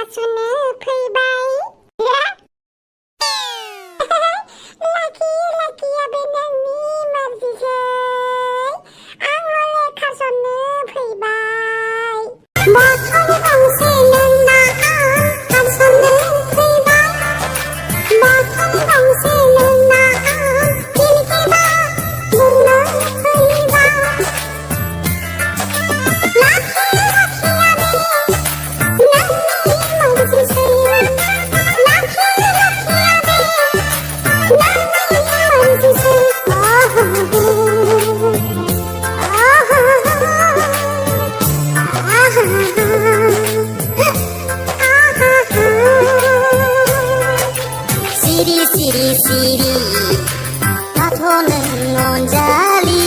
खास'नो फैबाय लाखिया बे नोंनि मर्जिसै आं हले खास'नो फैबाय बथल गंसे लोंना आं खास'नो फैबाय बथल गंसे लोंना आं दिलखौबा बुंनो फैबाय सिरि थाथ'नो अनजालि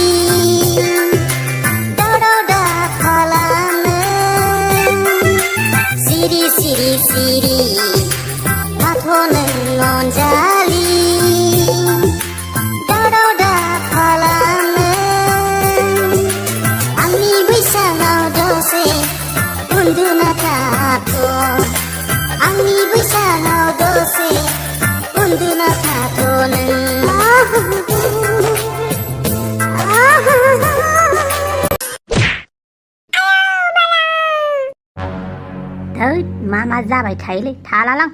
दावराव दा खालामो सिरि थाथ'नो अनजालि दावराव दा खालामो आंनि बैसानाव दसे उन्दुना थाथ' आंनि बैसानाव दसे उन्दुना थाथ'नो मा जाबाय थायोलै थालालां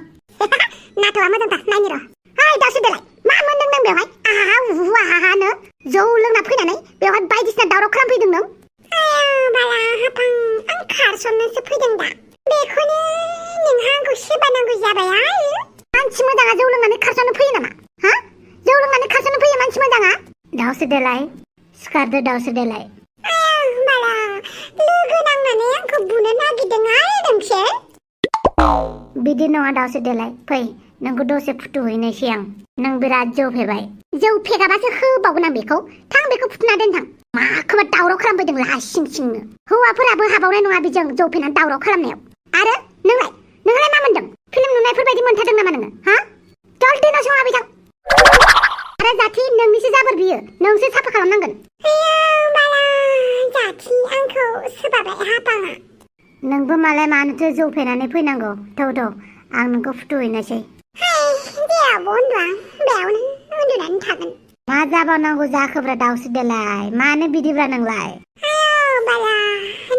नाथ'आ मोजांथार नायनो र' ओइ दासो देलाय मा मोनदों नों बेवहाय आहा उहु आहानो जौ लोंना फैनानै बेवहाय बायदिसिना दावराव खालामफैदों नों बाला हाफां आं खारसननोसो फैदों दा बेखौनो नोंहा आंखौ सेबा नांगौ जाबाय आरो मानसि मोजाङा जौ लोंनानै खारसननो फैयो नामा हा जौ लोंनानै खारसननो फैयो मानसि मोजाङा दावसो देलाय सिखारदो दावसो देलाय बाला लोगो नांनानै आंखौ बुनो नागिरदों आरो नोंसोर बिदि नङा दावसो देलाय फै नोंखौ दसे फुथुहैनोसै आं नों बिराद जौ फेबाय जौ फेगाबासो होबावगोन आं बेखौ थां बेखौ फुथुना दोन थां माखौबा दावराव खालामफैदों लासिं सिंनो हौवाफोराबो हाबावनाय नङा बेजों जौ फेनानै दावराव खालामनायाव आरो नोंलाय मा मोनदों फिल्म नुनायफोर बायदि मोनथारदों नामा नोङो हा चल दोनावसो हाबैथां आरो जाथि नोंनिसो जाबोर बियो नोंसो साफा खालामनांगोन बाला जाथि आंखौ सोबाबाय हापाङा नोंबो मालाय मानोथो जौ फेनानै फैनांगौ थौ आं नोंखौ फुथुहैनोसै जेरावबो उन्दुआ बेयावनो उन्दुनानै थागोन मा जाबावनांगौ जाखोब्रा दावसो देलाय मानो बिदिब्रा नोंलाय बाला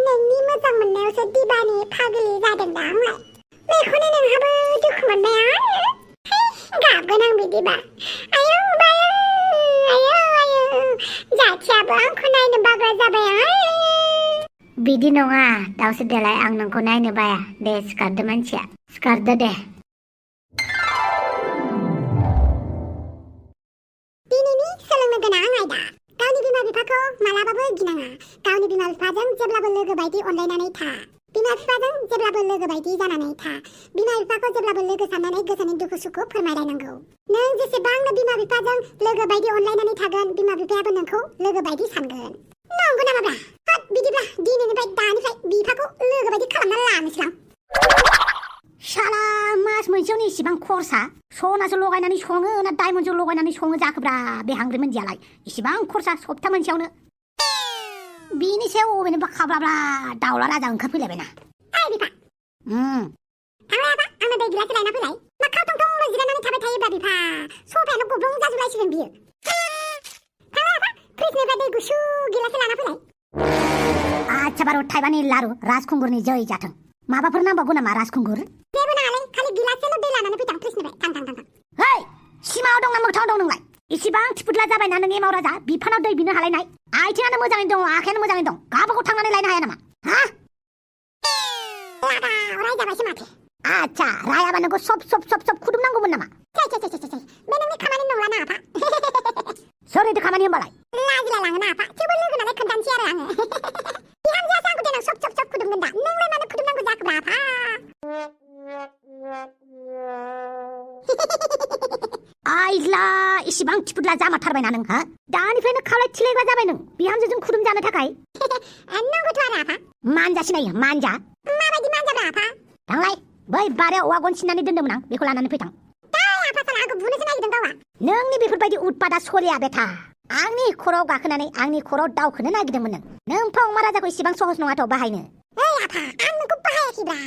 नोंनि मोजां मोननायावसो दिबानि फाग्लि जादों दा आंलाय बेखौनो नोंहाबो दुखु मोनबाय आरो गाबगोन आं बिदिबा आयौ जाथियाबो आंखौ नायनो बाग्रा जाबाय आरो बिदि नङा दावसो देलाय आं नोंखौ नायनो बाया दे सिखारदो मानसिया सिखारदो दे दिनैनि सोलोंनो गोनां आयदा गावनि बिमा बिफाखौ मालाबाबो गिनाङा गावनि बिमा बिफाजों जेब्लाबो लोगो बायदि अनलायनानै था बिमा बिफाजों जेब्लाबो लोगो बायदि जानानै था बिमा बिफाखौ जेब्लाबो लोगो साननानै गोसोनि दुखु सुखु फोरमायलायनांगौ नों जेसेबांनो बिमा बिफाजों लोगो बायदि अनलायनानै थागोन बिमा बिफायाबो नोंखौ लोगो बायदि सानगोन नंगौ नामाब्रा बिदिब्ला दिनैनिफ्राय दानिफ्राय बिफाखौ लोगो बायदि खालामना लानोसैलां शाला मास मोनसेयावनो इसिबां खरसा सनासो लगायनानै सङो ना डायमन्डसो लगायनानै सङो जाखोब्रा बे हांग्रि मोनदियालाय इसिबां खरसा सप्ता मोनसेयावनो बिनि सायाव अबेनिबा खाब्लाब्ला दाउला राजा ओंखारफैलायबायना ओइ बिफा थांलाय आफा आंनो दै गिलास लायना फैलाय मा खाथं थं जिरायनानै थाबाय थायोब्रा बिफा सफायानो गब्लं जाजोबलायसिगोन बियो थांलाय आफा फ्रिजनिफ्राय दै गुसु गिलास लाना फैलाय आच्छा बारु थाइबानि लारु राजखुंगुरनि जै जाथों माबाफोर नांबावगौ नामा राजखुंगुर जेबो नाङालै खालि गिलाससेल' दै लानानै फैथां फ्रिजनिफ्राय थां हेइ सिमाङाव दं ना मोगथाङाव दं नोंलाय इसिबां थिफुदला जाबायना नों एमाव राजा बिफानाव दै बिनो हालायनाय आथिङानो मोजाङै दङ आखायानो मोजाङै दं गावबागाव थांनानै लायनो हाया नामा हा रायजाबायसो माथो आच्छा रायाबा नोंखौ सब खुदुमनांगौमोन नामा बे नोंनि खामानि नंला ना आफा सोरनिथो खामानि होमबालाय लाजिलाय लाङो ना आफा थेवबो लोगो नालाय खोन्थानोसै आरो आङो बिहामजोआसो आंखौ देनां सब खुदुमगोन दा नोंलाय मानो खुदुमनांगौ जाखोब्रा आफा आइला इसिबां थिफुदला जामारथारबायना नों हा दानिफ्रायनो खावलाय थिलायग्रा जाबाय नों बिहामजोजों खुदुम जानो थाखाय नंगौथ' आरो आफा मानजा सिनायो मानजा माबायदि मानजाब्रा आफा थांलाय बै बारियाव औवा गन सिननानै दोन्दोंमोन आं बेखौ लानानै फैथां आफा साला आंखौ बुनोसो नागिरदों गावआ नोंनि बेफोरबायदि उतपादा सलिया बेथा आंनि खर'आव गाखोनानै आंनि खर'आव दावखोनो नागिरदोंमोन नों फंमा राजाखौ इसिबां सहस नङाथ' बाहायनो ओइ आफा आं नोंखौ बाहायाखैब्रा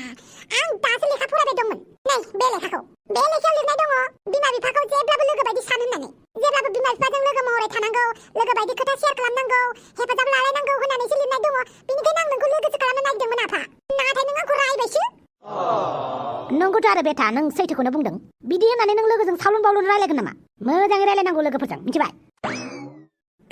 आं दासो लेखा फरायबाय दंमोन नै बे लेखाखौ बे लेखायाव लिरनाय दङ बिमा बिफाखौ जेब्लाबो लोगो बायदि सान होननानै जेब्लाबो बिमा बिफाजों लोगो महरै थानांगौ लोगो बायदि खोथा शेयार खालामनांगौ हेफाजाब लालायनांगौ होननानैसो लिरनाय दङ बेनिखायनो आं नोंखौ लोगोसो खालामनो नागिरदोंमोन आफा नाथाय नों आंखौ रायबायसो नंगौथ' आरो बेटा नों सैथोखौनो बुंदों बिदि होननानै नों लोगोजों सावलुन बावलुन रायलायगोन नामा मोजाङै रायलायनांगौ लोगोफोरजों मिथिबाय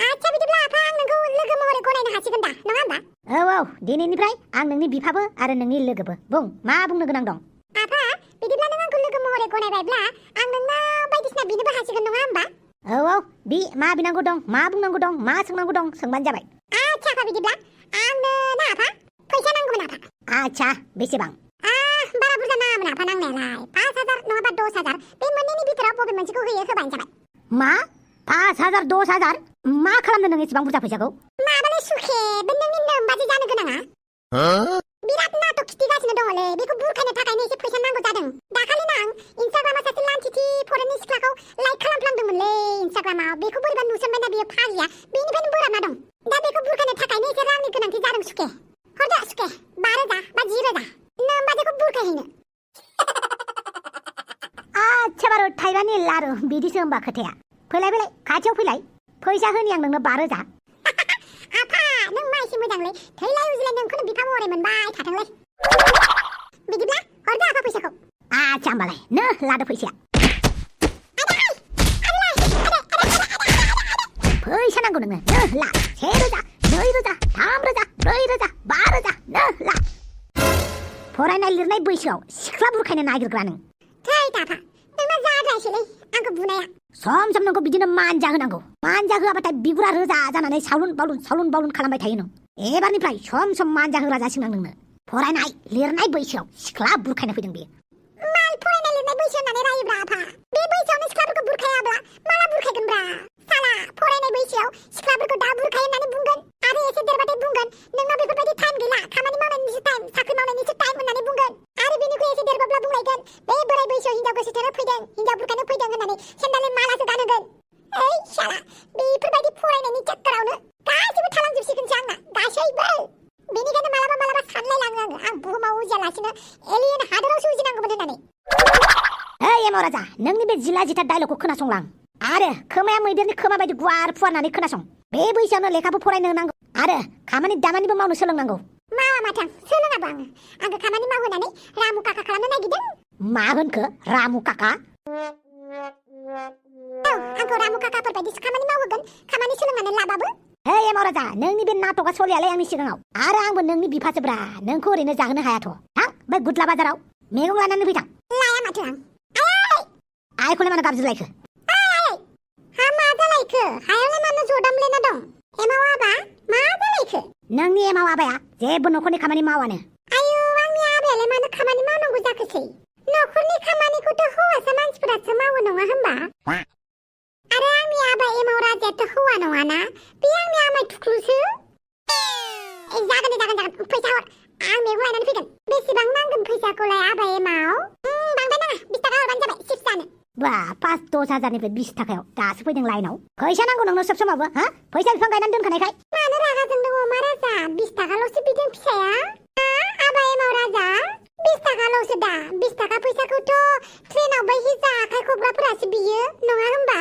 आच्छा बिदिब्ला आफा आं नोंखौ लोगो महरै गनायनो हासिगोन दा नङा होमबा औ दिनैनिफ्राय आं नोंनि बिफाबो आरो नोंनि लोगोबो बुं मा बुंनो गोनां दं आफा बिदिब्ला नों आंखौ लोगो महरै गनायबायब्ला आं नोंनाव बायदिसिना बिनोबो हासिगोन नङा होमबा औ बि मा बिनांगौ दं मा बुंनांगौ दं मा सोंनांगौ दं सोंबानो जाबाय आच्छा आफा बिदिब्ला आंनो ना आफा फैसा नांगौमोन आफा आच्छा बेसेबां बारा बुरजा नाङामोन आफा नांनायालाय 5,000 नङाबा 10,000 बे मोननैनि बिथोराव बबे मोनसेखौ होयो होबानो जाबाय मा 5,000 10,000 मा खालामदों नों एसेबां बुरजा फैसाखौ माबालै सुखे बे नोंनि नोमबाजै जानो गोनाङा बिराद नाटक खिथिगासिनो दङलै बेखौ बुरखायनो थाखायनो एसे फैसा नांगौ जादों दाखालिनो आं इन्स्टाग्रामाव सासे लान्थिथि फरायनाय सिख्लाखौ लाइक खालामफ्लांदोंमोनलै इन्स्टाग्रामाव बेखौ बोरैबा नुसनबायना बियो फाग्लिया बेनिफ्रायनो बोराबना दं दा बेखौ बुरखायनो थाखायनो एसे रांनि गोनांथि जादों सुखे हरदो सुखे 5,000 बा 10,000 नोमबाजैखौ बुरखायहैनो आच्छा बारु थाइबानि लारु बिदिसो होमबा खोथाया फैलाय खाथियाव फैलाय फैसा होनि आं नोंनो 5,000 आफा नों मा एसे मोजांलै थैलाय उजिलाय नोंखौनो बिफा महरै मोनबाय थाथोंलै बिदिब्ला हरदो आफा फैसाखौ आच्छा होमबालाय नो लादो फैसाया फैसा नांगौ नोंनो नो ला 1,000 2,000 3,000 4,000 5,000 नो ला फरायनाय लिरनाय बैसोआव सिख्ला बुरखायनो नागिरग्रा नों थै आफा नोंना जाद्रायसैलै आंखौ बुनाया सम नोंखौ बिदिनो मानजा होनांगौ मानजा होआबाथाय बिगुरा रोजा जानानै सावलुन बावलुन खालामबाय थायो नों एबारनिफ्राय सम मानजा होग्रा जासिगोन नोंनो फरायनाय लिरनाय बैसोआव सिख्ला बुरखायनो फैदों बेयो माल फरायनाय लिरनाय बैसो होननानै रायोब्रा आफा बे बैसोआवनो सिख्लाफोरखौ बुरखायाब्ला माला बुरखायगोनब्रा साला फरायनाय बैसोआव सिख्लाफोरखौ दा बुरखायो होननानै बुंगोन आरो एसे देरबाथाय बुंगोन नोंनाव बेफोरबायदि टाइम गैला खामानि मावनायनिसो टाइम साख्रि मावनायनिसो टाइम होननानै बुंगोन आरो बेनिख्रुइ एसे देरबाब्ला बुंलायगोन बे बोराय बैसोआव हिनजाव गोसोथोनो फैदों हिनजाव बुरखायनो फैदों होननानै सेन्डालनि मालासो गानहोगोन ओइ साला बेफोरबायदि फरायनायनि चक्करावनो गासैबो थालांजोबसिगोनसो आंना गासैबो बेनिखायनो मालाबा सानलायलाङो आं बुहुमाव उजियालासिनो एलियन हादरावसो उजिनांगौमोन होननानै ओइ एमाव राजा नोंनि बे जिला जिथा डायलगखौ खोनासंलां आरो खोमाया मैदेरनि खोमा बायदि गुवार फुवारनानै खोनासं बे बैसोआवनो लेखाबो फरायनो नांगौ आरो खामानि दामानिबो मावनो सोलोंनांगौ मावा माथो सोलोङाबो आंखौ खामानि मावहोनानै रामु काका खालामनो नागिरदों मा होनखो रामु काका आंखौ रामु काकाफोरबायदिसो खामानि मावहोगोन खामानि सोलोंनानै लाबाबो ओइ एमाव राजा नोंनि बे नाटकआ सलियालै आंनि सिगाङाव आरो आंबो नोंनि बिफासोब्रा नोंखौ ओरैनो जाहोनो हायाथ' थां बै गुदला बाजाराव मैगं लानानै फैथां लाया माथो आं आइखौलाय मानो गाबज्रिलायखो हा मा जालायखो हायावलाय मानो जदामलेना दं एमाव आबा मा जालायखो नोंनि एमाव आबाया जेबो न'खरनि खामानि मावानो आयु आंनि आबायालाय मानो खामानि मावनांगौ जाखोसै न'खरनि खामानिखौथ' हौवासा मानसिफोरासो मावो नङा होमबा आरो आंनि आबा एमाव राजायाथ' हौवा नङाना बे आंनि आमाय थुख्लुसो जागोन फैसा हर आं मैगं लायनानै फैगोन बेसेबां नांगोन फैसाखौलाय आबा एमाव बांद्राय नाङा 20 थाखा हरबानो जाबाय चिप्स जानो बा 5-10,000निफ्राय 20 थाखायाव दासो फैदों लाइनाव फैसा नांगौ नोंनो सब समावबो हा फैसा बिफां गायनानै दोनखानायखाय मानो रागा जोंदों अमा राजा 20 थाखाल'सो बिदों फिसाया आबा एमाव राजा 20 थाखाल'सो दा 20 थाखा फैसाखौथ' ट्रेनाव बै हिजा आखाइ खबग्राफोरासो बियो नङा होमबा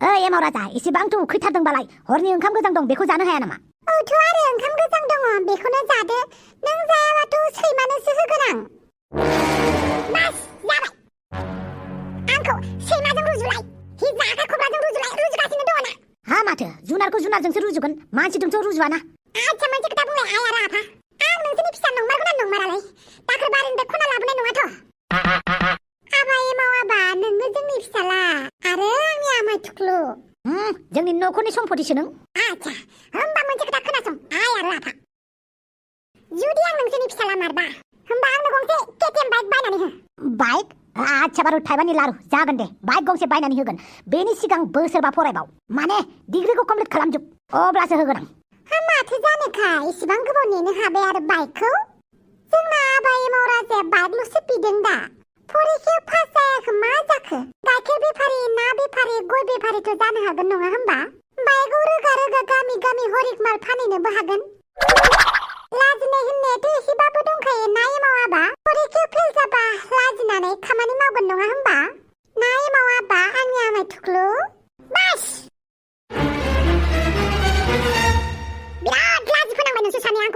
ओइ एमाव राजा एसेबांथ' उखैथारदोंबालाय हरनि ओंखाम गोजां दं बेखौ जानो हाया नामा औथ' आरो ओंखाम गोजां दङ बेखौनो जादो नों जायाबाथ' सैमानोसो होगोन आं बास जाबाय आंखौ सैमाजों रुजुलाय हिजा आखाइ खबग्राजों रुजुगासिनो दङ ना हा माथो जुनारखौ जुनारजोंसो रुजुगोन मानसिजोंथ' रुजुवाना आच्छा मोनसे खोथा बुंलाय आइ आरो आफा आं नोंसोरनि फिसा नंमारगौना नंमारालाय दाखोर बारिनिफ्राय खना लाबोनाय नङाथ' आबा एमाव आबा नोंनो जोंनि फिसाला आरो आंनि आमाय थुख्लु जोंनि न'खरनि सम्पतिसो नों आच्छा होमबा मोनसे खोथा खोनासं आइ आरो आफा जुदि आं नोंसोरनि फिसाला मारबा होमबा आंनो गंसे केटिएम बाइक बायनानै हो बाइक आच्छा बारु थाइबानि लारु जागोन दे बाइक गंसे बायनानै होगोन बेनि सिगां बोसोरबा फरायबाव माने डिग्रिखौ कमप्लिट खालामजोब अब्लासो होगोन आं माथो जानोखा इसिबां गोबाव नेनो हाबाय आरो बाइकखौ जोंना आबा एमाव राजाया बाइकल'सो बिदों दा फरिखायाव पास जायाखै मा जाखो गाइखेर बेफारि ना बेफारि गय बेफारिथ' जानो हागोन नङा होमबा बाइकआव रोगा गामि हरिक माल फानहैनोबो हागोन लाजिनाय होननाया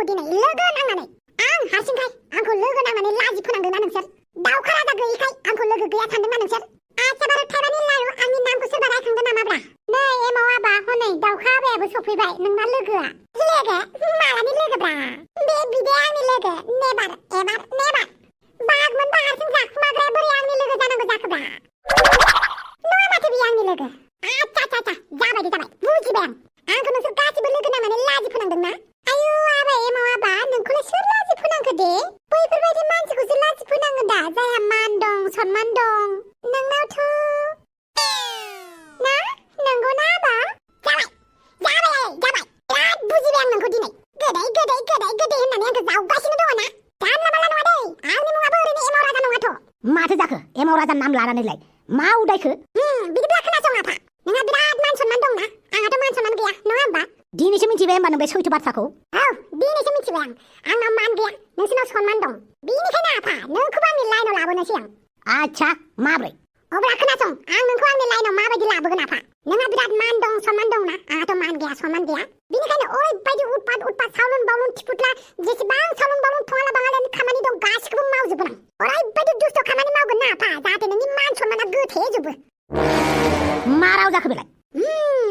दिनै लोगो नांनानै आं हारसिंखाय आंखौ लोगो नांनानै लाजि फोनांदोंना नोंसोर दाउखा राजा गैयैखाय आंखौ लोगो गैया सानदोंना नोंसोर आच्छा बारु थाइबानि लारु आंनि नामखौ सोरबा रायखांदों नामाब्रा नै एमाव आबा हनै दाउखा आबायाबो सफैबाय नोंना लोगोआ लोगो मालानि लोगोब्रा बे बिदाया आंनि लोगो नेबार एबार नेबार बागमोनबा हारसिं जाखुमाग्राया बोरै आंनि लोगो जानांगौ जाखोब्रा नङा माथो बियो आंनि लोगो आच्छा जाबाय बुजिबाय आंखौ नोंसोर गासिबो लोगो नांनानै लाजि फोनांदोंना आयु आबा एमाव आबा नोंखौलाय सोर लाजि फोनांखो दे बैफोरबायदि मानसिखौसो लाजि फोनाङो दा जायहा मान दं सनमान दं नोंनावथ' ना नंगौना आबा जाबाय बिराद बुजिबाय आं नोंखौ दिनै गोदै होननानै आंखौ जावगासिनो दङ ना जानला मानला नङा दै आंनि मुङाबो ओरैनो एमाव राजा नङाथ' माथो जाखो एमाव राजा नाम लानानैलाय मा उदायखो बिदिब्ला खोनासं आफा नोंहा बिराद मान सनमान दंना आंहाथ' मान सनमान गैया नङा होमबा दिनैसो मिथिबाय होमबा नों बे सैथो बाथ्राखौ औ दिनैसो मिथिबाय आंनाव मान गैया नोंसोरनाव सनमान दं बेनिखायनो आफा नोंखौबो आंनि लाइनाव लाबोनोसै आं आच्छा माब्रै अब्ला खोनासं आं नोंखौ आंनि लाइनाव माबायदि लाबोगोन आफा नोंहा बिराद मान दं सनमान दंना आंहाथ' मान गैया सनमान गैया बेनिखायनो ओरैबायदि उतपात सावलुन बावलुन थिफुथला जेसेबां सावलुन बावलुन थङाला बाङालानि खामानि दं गासिखौबो मावजोबगोन आं ओरैबायदि दुस्थ' खामानि मावगोन ना आफा जाहाथे नोंनि मान सनमाना गोथेजोबो मा राव जाखो बेलाय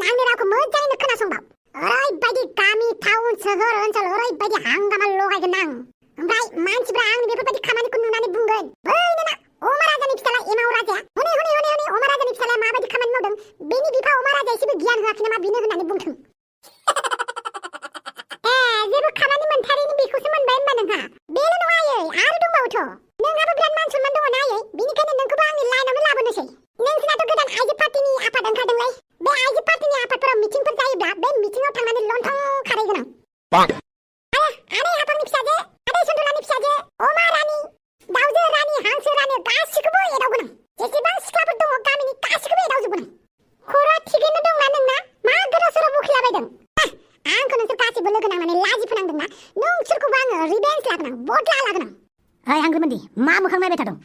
आंनि रावखौ मोजाङैनो खोनासंबाव ओरैबायदि गामि टाउन सोहोर ओनसोल ओरैबायदि हांगामा लगायगोन आं ओमफ्राय मानसिफ्रा आंनि बेफोरबायदि खामानिखौ नुनानै बुंगोन बैनो ना अमा राजानि फिसाला एमाव राजाया हनै अमा राजानि फिसालाया माबायदि खामानि मावदों बेनि बिफा अमा राजाया एसेबो गियान होआखै नामा बिनो होननानै बुंथों जेबो खामानि मोनथारैनि बेखौसो मोनबाय होनबा नोंहा बेल' नङा आयै आरो दंबावोथ' नोंहाबो बिराद मान सनमान दङ ना आयै बेनिखायनो नोंखौबो आंनि लाइनावनो लाबोनोसै नोंसिनाथ' गोदान आइजो पार्टिनि आफाद ओंखारदोंलै बे आइजो पार्टिनि आफादफोराव मिटिंफोर जायोब्ला बे मिटिंआव थांनानै लन्थं खारहैगोन आं आदै आफांनि फिसाजो आदै सन्दलानि फिसाजो अमा रानि दाउजो रानि हांसो रानि गासिखौबो एदावगोन आं जेसेबां सिख्लाफोर दङ गामिनि गासिखौबो एदावजोबगोन आं खर'आ थिगैनो दंना नोंना मा गोदाव सोराव बखिलाबायदों आंखौ नोंसोर गासिबो लोगो नांनानै लाजि फोनांदोंना नोंसोरखौबो आङो रिभेन्स लागोन आं बदला लागोन आं ओइ हांग्रिमोनदि मा मोखां नायबाय थादों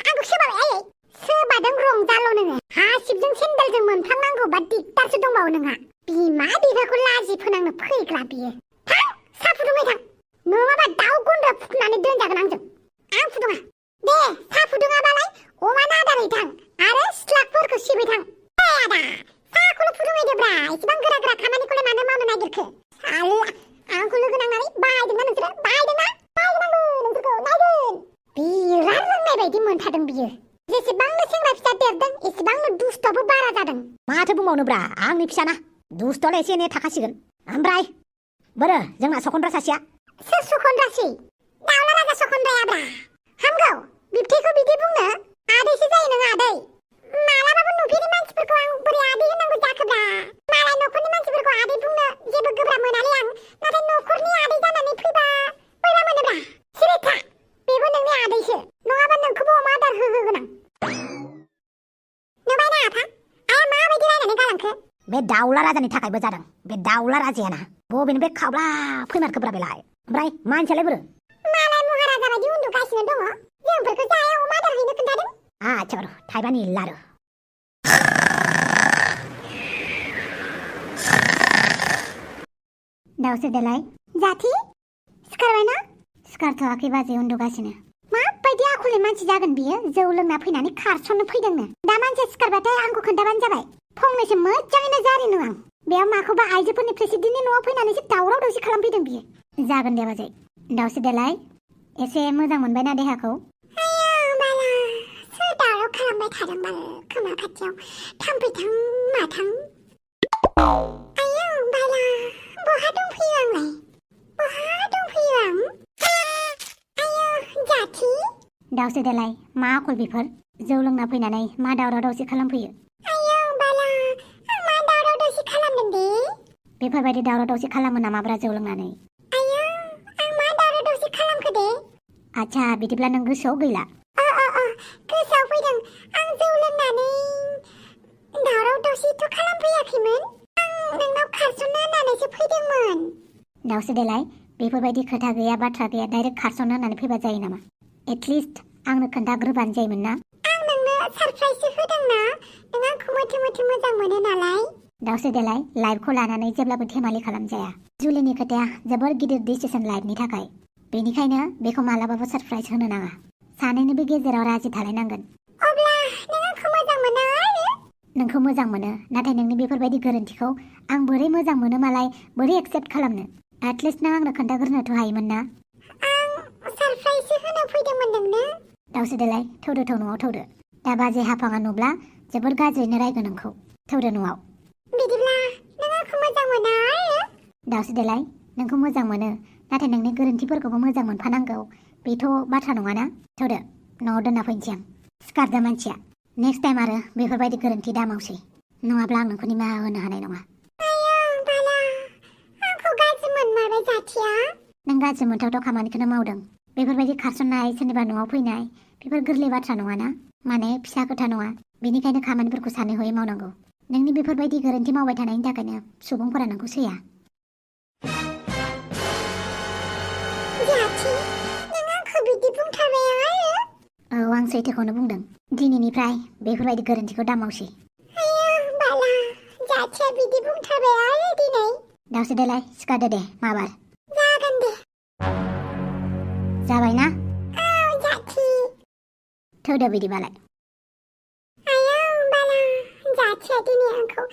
आंखौ सोबाबाय सोबादों रंजाल' नोङो हासिबजों सेन्देलजों मोनफ्लांनांगौबा दिगदारसो दंबावो नोंहा बिमा बिफाखौ लाजि फोनांनो फैग्रा बियो थां सा फुदुंबाय थां नङाबा दाउ गन्द्रा फुदुंनानै दोनजागोन आंजों आं फुदुङा दे सा फुदुङाबालाय अमानो आदार हैथां आरो सिथ्लाफोरखौ सिबै थां आदा साखौल' फुदुंहैदोब्रा एसेबां गोरा खामानिखौलाय मानो मावनो नागिरखो साला आंखौ लोगो नांनानै बाहायदोंना नोंसोरो बाहायदोंना बाहायनांगौ नोंसोरखौ नायगोन बिराद रोंनाय बायदि मोनथारदों बियो जेसेबांनो सेंग्रा फिसा देरदों एसेबांनो दुस्थ'बो बारा जादों माथो बुंबावनोब्रा आंनि फिसाना दुस्थ'लाय एसे एनै थाखासिगोन ओमफ्राय बोरो जोंना सखन्द्रा सासेया सोर सखन्द्रासै दाउला राजा सखन्द्रायाब्रा हामगौ बिबथैखौ बिदि बुंनो आदैसो जायो नों आदै मालाबाबो नुफेरि मानसिफोरखौ आं बोरै आदै होनांगौ जाखोब्रा मालाय न'खरनि मानसिफोरखौ आदै बुंनो जेबो गोब्राब मोनालै आं नाथाय न'खरनि आदै जानानै फैबा बोरैबा मोनोब्रा सिरि था बेबो नोंनि आदैसो नङाबा नोंखौबो अमा आदार होगोन आं नुबायना आफा आया माबायदि रायनानै गालांखो बे दाउला राजानि थाखायबो जादों बे दाउला राजायाना बबेनि बे खावला फैमारखोब्रा बेलाय ओमफ्राय मानसियालाय बोरो मालाय महाराजा बायदि उन्दुगासिनो दङ जोंफोरखौ जाया अमा आदार हैनो खोन्थादों आच्छा बारु थाइबानि लारु दाउसो देलाय जाथि सिखारबायना सिखारथ'वाखै बाजै उन्दुगासिनो माबायदि आखलनि मानसि जागोन बियो जौ लोंना फैनानै खारसननो फैदोंनो दा मानसिया सिखारबाथाय आंखौ खोन्थाबानो जाबाय फंनैसो मोजाङैनो जारिनो आं बेयाव माखौबा आइजोफोरनि प्रेसिडेन्टनि न'आव फैनानैसो दावराव दावसि खालामफैदों बियो जागोन दे बाजै दाउसो देलाय एसे मोजां मोनबायना देहाखौ सोर दावराव खालामबाय थादों बाल खोमा खाथियाव थांफैथां माथां आयौ बाला बहा दंफैयो आंलाय बहा दंफैयो आं आयौ जाथि दाउसो देलाय मा आखल बेफोर जौ लोंना फैनानै मा दावराव दावसि खालामफैयो आयौ बाला आं मा दावराव दावसि खालामदों दे बेफोरबायदि दावराव दावसि खालामो नामाब्रा जौ लोंनानै आयौ आं मा दावराव दावसि खालामखो दे आच्छा बिदिब्ला नों गोसोआव गैला गोसोआव फैदों आं जौ लोंनानै दावराव दावसिथ' खालामफैयाखैमोन आं नोंनाव खारसननो होननानैसो फैदोंमोन दाउसो देलाय बेफोरबायदि खोथा गैया बाथ्रा गैया डाइरेक्ट खारसननो होननानै फैबा जायो नामा एटलिस्ट आंनो खोन्थाग्रोबानो जायोमोन ना आं नोंनो सारप्राइजसो होदोंना नों आंखौ मोथो मोजां मोनो नालाय दाउसो देलाय लाइफखौ लानानै जेब्लाबो धेमालि खालामजाया जुलिनि खोथाया जोबोर गिदिर डिसिसन लाइफनि थाखाय बेनिखायनो बेखौ मालाबाबो सरप्राइज होनो नाङा सानैनिबो गेजेराव राजि थालायनांगोन अब्ला नों आंखौ मोजां मोनो आरो नोंखौ मोजां मोनो नाथाय नोंनि बेफोरबायदि गोरोन्थिखौ आं बोरै मोजां मोनो मालाय बोरै एक्सेप्ट खालामनो एटलिस्ट नों आंनो खोन्थाग्रोनोथ' हायोमोन ना आं सारप्राइज होनो फैदोंमोन नोंनो दावसोदोलाय थौदो थौ न'आव थौदो दा बाजै हाफाङा नुब्ला जोबोर गाज्रियैनो रायगोन नोंखौ थौदो न'आव बिदिब्ला नों आंखौ मोजां मोनो आरो दावसोदोलाय नोंखौ मोजां मोनो नाथाय नोंनि गोरोन्थिफोरखौबो मोजां मोनफानांगौ बेथ' बाथ्रा नङाना थौदो न'आव दोनना फैनोसै आं सिखारदो मानसिया नेक्स्ट टाइम आरो बेफोरबायदि गोरोन्थि दामावसै नङाब्ला आं नोंखौ निमाहा होनो हानाय नङा आयौ बाला आंखौ गाज्रि मोनमारबाय जाथिया नों गाज्रि मोनथावथाव खामानिखौनो मावदों बेफोरबायदि खारसननाय सोरनिबा न'आव फैनाय बेफोर गोरलै बाथ्रा नङाना माने फिसा खोथा नङा बेनिखायनो खामानिफोरखौ सानै हयै मावनांगौ नोंनि बेफोरबायदि गोरोन्थि मावबाय थानायनि थाखायनो सुबुंफोरा नोंखौ सैया जाथि नों आंखौ बिदि बुंथारबाय आरो औ आं सैथोखौनो बुंदों दिनैनिफ्राय बेफोरबायदि गोरोन्थिखौ दामावसै आयौ बाला जाथिया बिदि बुंथारबाय आरो दिनै दावसोदोलाय सिखारदो दे माबार जागोन दे जाबाय ना औ जाथि थौदो बिदिबालाय आयौ बाला जाथिया दिनै आंखौ